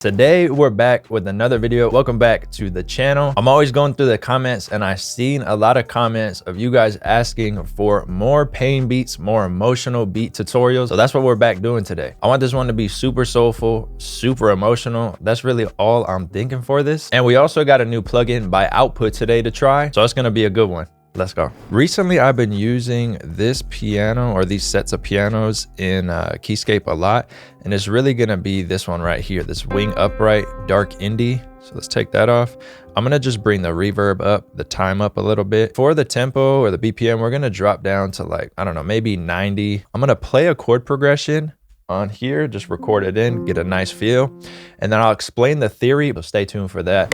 Today we're back with another video. Welcome back to the channel. I'm always going through the comments and I've seen a lot of comments of you guys asking for more pain beats, more emotional beat tutorials. So that's what we're back doing today. I want this one to be super soulful, super emotional. That's really all I'm thinking for this. And we also got a new plugin by Output today to try. So it's gonna be a good one. Let's go. Recently, I've been using this piano or these sets of pianos in Keyscape a lot. And it's really gonna be this one right here, this wing upright dark indie. So let's take that off. I'm gonna just bring the reverb up, the time up a little bit. For the tempo or the BPM, we're gonna drop down to like, I don't know, maybe 90. I'm gonna play a chord progression on here, just record it in, get a nice feel. And then I'll explain the theory, so stay tuned for that.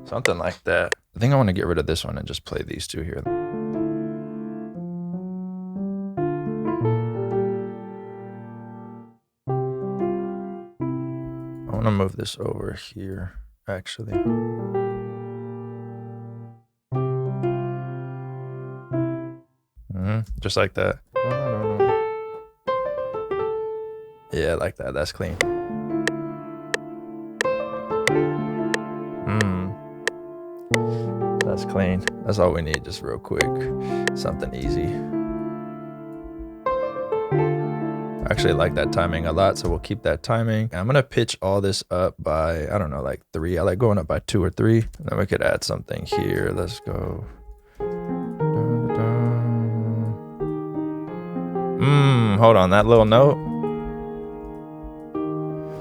Something like that. I think I want to get rid of this one and just play these two here. I want to move this over here, actually. Just like that. Yeah, like that. That's clean. That's clean. That's all we need, just real quick. Something easy. I actually like that timing a lot, so we'll keep that timing. I'm gonna pitch all this up by, I don't know, like 3. I like going up by 2 or 3. And then we could add something here. Let's go. Hold on, that little note.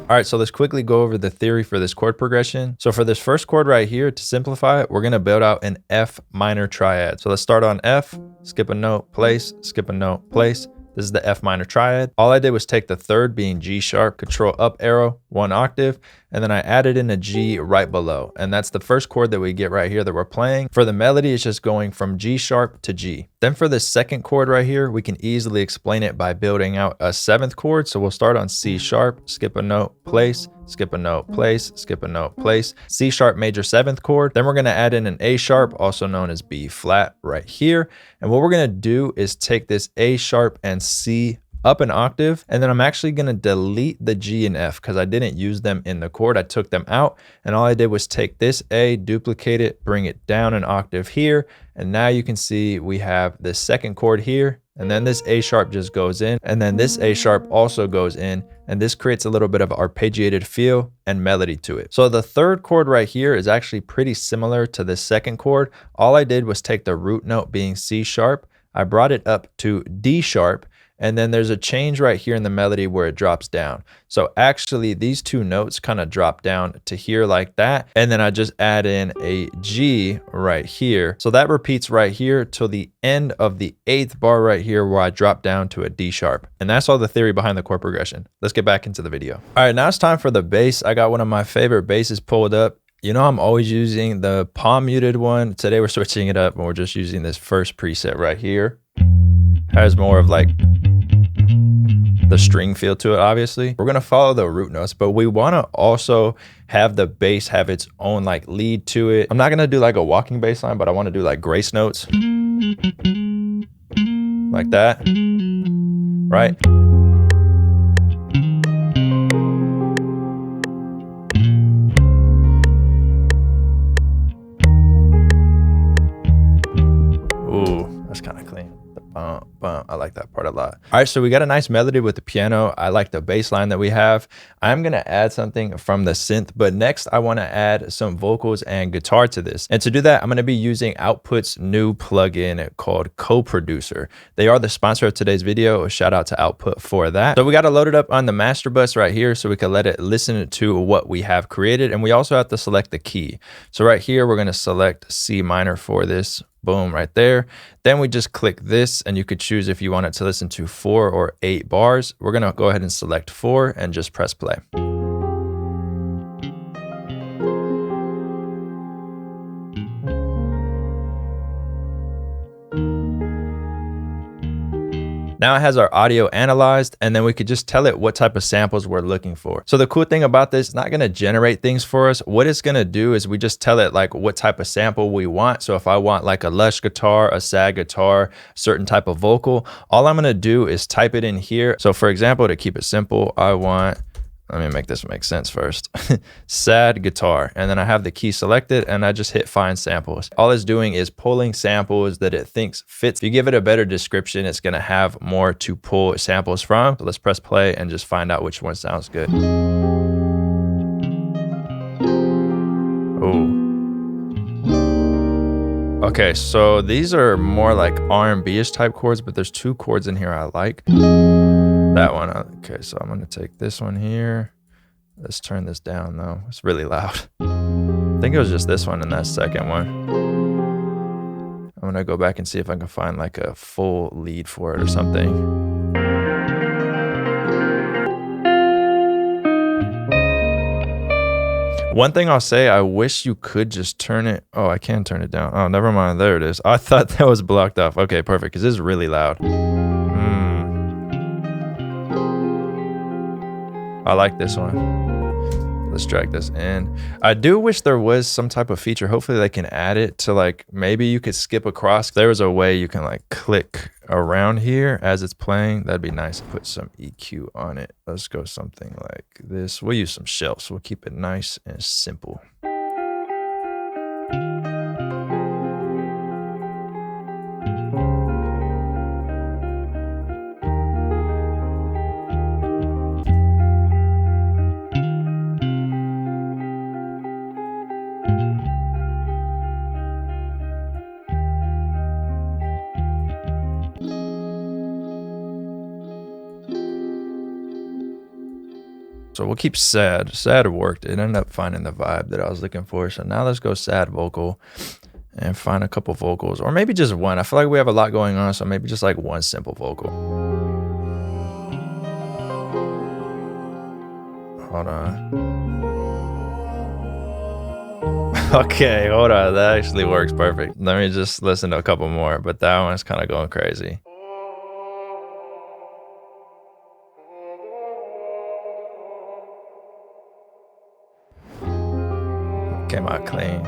All right, so let's quickly go over the theory for this chord progression. So for this first chord right here, to simplify it, we're gonna build out an F minor triad. So let's start on F, skip a note, place, skip a note, place. This is the F minor triad. All I did was take the third being G sharp, control up arrow, 1 octave, and then I added in a G right below. And that's the first chord that we get right here that we're playing. For the melody, it's just going from G sharp to G. Then for the second chord right here, we can easily explain it by building out a 7th chord. So we'll start on C sharp, skip a note, place, skip a note, place, skip a note, place, C sharp major 7th chord. Then we're gonna add in an A sharp, also known as B flat right here. And what we're gonna do is take this A sharp and C up an octave, and then I'm actually gonna delete the G and F because I didn't use them in the chord. I took them out, and all I did was take this A, duplicate it, bring it down an octave here, and now you can see we have the second chord here, and then this A sharp just goes in, and then this A sharp also goes in, and this creates a little bit of arpeggiated feel and melody to it. So the third chord right here is actually pretty similar to the second chord. All I did was take the root note being C sharp, I brought it up to D sharp, and then there's a change right here in the melody where it drops down. So actually these two notes kind of drop down to here like that. And then I just add in a G right here. So that repeats right here till the end of the 8th bar right here where I drop down to a D sharp. And that's all the theory behind the chord progression. Let's get back into the video. All right, now it's time for the bass. I got one of my favorite basses pulled up. You know, I'm always using the palm muted one. Today we're switching it up and we're just using this first preset right here. Has more of like the string feel to it, obviously. We're gonna follow the root notes, but we wanna also have the bass have its own like lead to it. I'm not gonna do like a walking bass line, but I wanna do like grace notes. Like that, right? Ooh, that's kind of clean. I like that part a lot. All right, so we got a nice melody with the piano. I like the bass line that we have. I'm gonna add something from the synth, but next I wanna add some vocals and guitar to this. And to do that, I'm gonna be using Output's new plugin called Co-Producer. They are the sponsor of today's video. A shout out to Output for that. So we gotta load it up on the master bus right here so we can let it listen to what we have created. And we also have to select the key. So right here, we're gonna select C minor for this. Boom, right there. Then we just click this and you could choose if you want it to listen to 4 or 8 bars. We're gonna go ahead and select 4 and just press play. Now it has our audio analyzed, and then we could just tell it what type of samples we're looking for. So the cool thing about this, it's not gonna generate things for us. What it's gonna do is we just tell it like what type of sample we want. So if I want like a lush guitar, a sad guitar, certain type of vocal, all I'm gonna do is type it in here. So for example, to keep it simple, I want, let me make this make sense first. Sad guitar. And then I have the key selected and I just hit find samples. All it's doing is pulling samples that it thinks fits. If you give it a better description, it's gonna have more to pull samples from. So let's press play and just find out which one sounds good. Oh. Okay, so these are more like R&B-ish type chords, but there's 2 chords in here I like. That one. Okay, so I'm gonna take this one here. Let's turn this down though. It's really loud. I think it was just this one and that second one. I'm gonna go back and see if I can find like a full lead for it or something. One thing I'll say, I wish you could just turn it. Oh, I can turn it down. Oh, never mind. There it is. I thought that was blocked off. Okay, perfect, because this is really loud. I like this one. Let's drag this in. I do wish there was some type of feature. Hopefully they can add it to like, maybe you could skip across. There was a way you can like click around here as it's playing. That'd be nice. Put some EQ on it. Let's go something like this. We'll use some shells. We'll keep it nice and simple. So we'll keep sad. Sad worked. It ended up finding the vibe that I was looking for. So now let's go sad vocal and find a couple vocals, or maybe just one. I feel like we have a lot going on, so maybe just like one simple vocal. Hold on. Okay, hold on. That actually works perfect. Let me just listen to a couple more, but that one's kind of going crazy. Came out clean.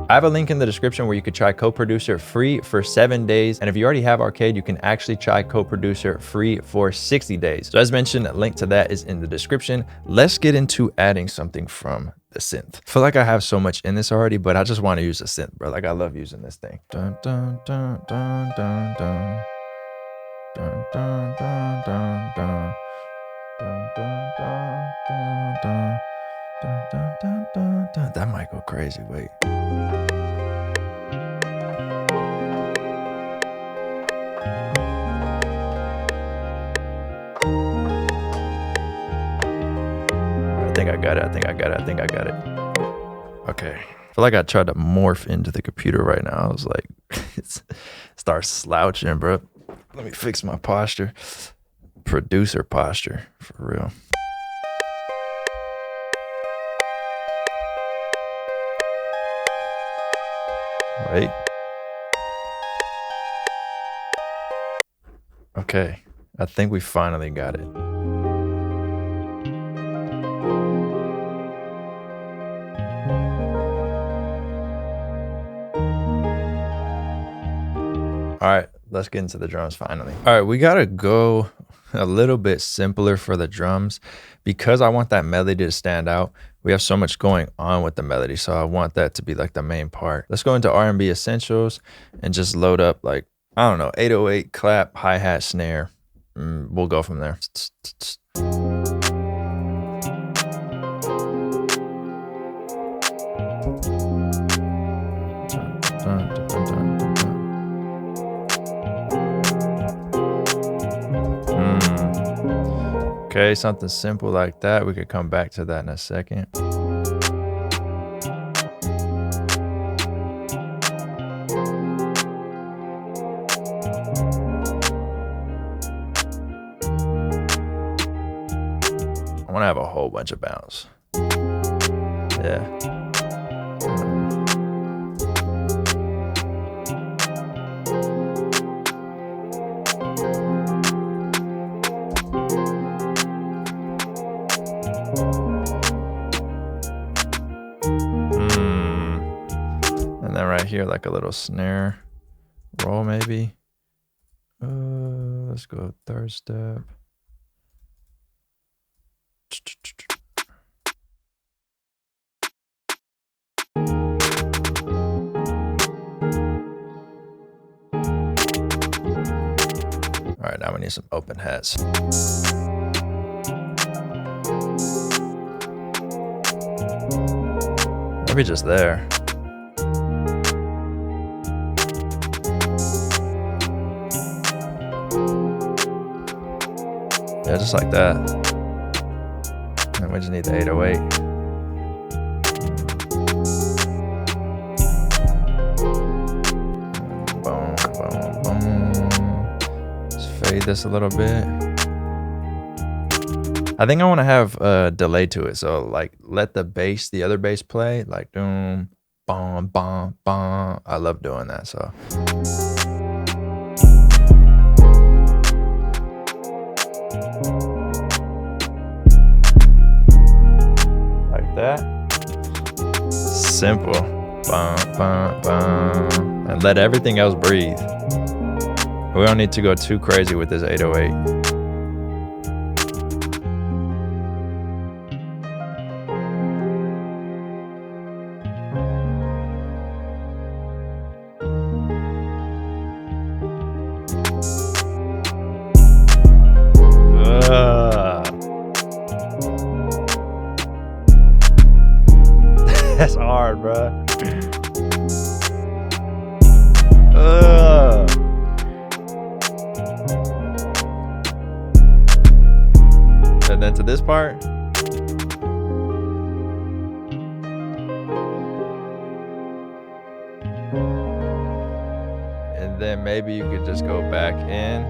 I have a link in the description where you could try Co-Producer free for 7 days. And if you already have Arcade, you can actually try Co-Producer free for 60 days. So as mentioned, a link to that is in the description. Let's get into adding something from the synth. I feel like I have so much in this already, but I just want to use a synth, bro. Like I love using this thing. Dun, dun, dun, dun, dun, dun. Dun, dun, dun, dun, dun. Dun, dun, dun, dun, dun. Dun, dun, dun, dun, dun. That might go crazy. Wait. I think I got it. I think I got it. I think I got it. Okay. I feel like I tried to morph into the computer right now. I was like, start slouching, bro. Let me fix my posture. Producer posture, for real. Wait. Okay, I think we finally got it. All right, let's get into the drums finally. All right, we gotta go a little bit simpler for the drums because I want that melody to stand out. We have so much going on with the melody, so I want that to be like the main part. Let's go into R&B Essentials and just load up like, I don't know, 808 clap, hi-hat, snare. We'll go from there. Okay, something simple like that. We could come back to that in a second. I want to have a whole bunch of bounce. Yeah. And then right here, like a little snare roll maybe. Let's go third step. All right, now we need some open hats. Maybe just there. Yeah, just like that. And we just need the 808. Boom, boom, boom. Let's fade this a little bit. I think I want to have a delay to it. So like let the bass, the other bass play, like boom, bom, bom, bom. I love doing that. So like that. Simple. Bum, bum, bum. And let everything else breathe. We don't need to go too crazy with this 808. That's hard, bro. And then to this part. And then maybe you could just go back in.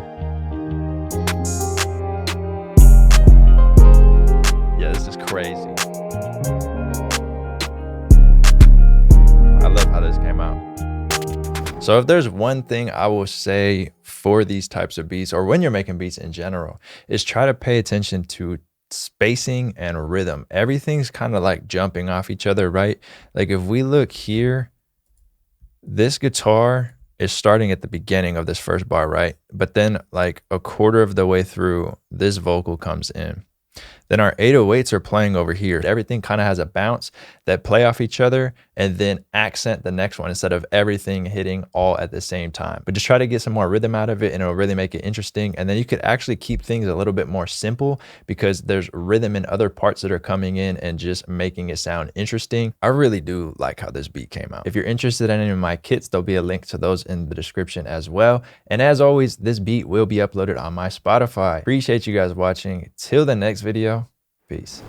Yeah, this is crazy. I love how this came out. So if there's one thing I will say for these types of beats, or when you're making beats in general, is try to pay attention to spacing and rhythm. Everything's kind of like jumping off each other, right? Like if we look here, this guitar is starting at the beginning of this first bar, right? But then like a quarter of the way through, this vocal comes in. Then our 808s are playing over here. Everything kind of has a bounce that play off each other and then accent the next one instead of everything hitting all at the same time. But just try to get some more rhythm out of it and it'll really make it interesting. And then you could actually keep things a little bit more simple because there's rhythm in other parts that are coming in and just making it sound interesting. I really do like how this beat came out. If you're interested in any of my kits, there'll be a link to those in the description as well. And as always, this beat will be uploaded on my Spotify. Appreciate you guys watching. Till the next video. Peace.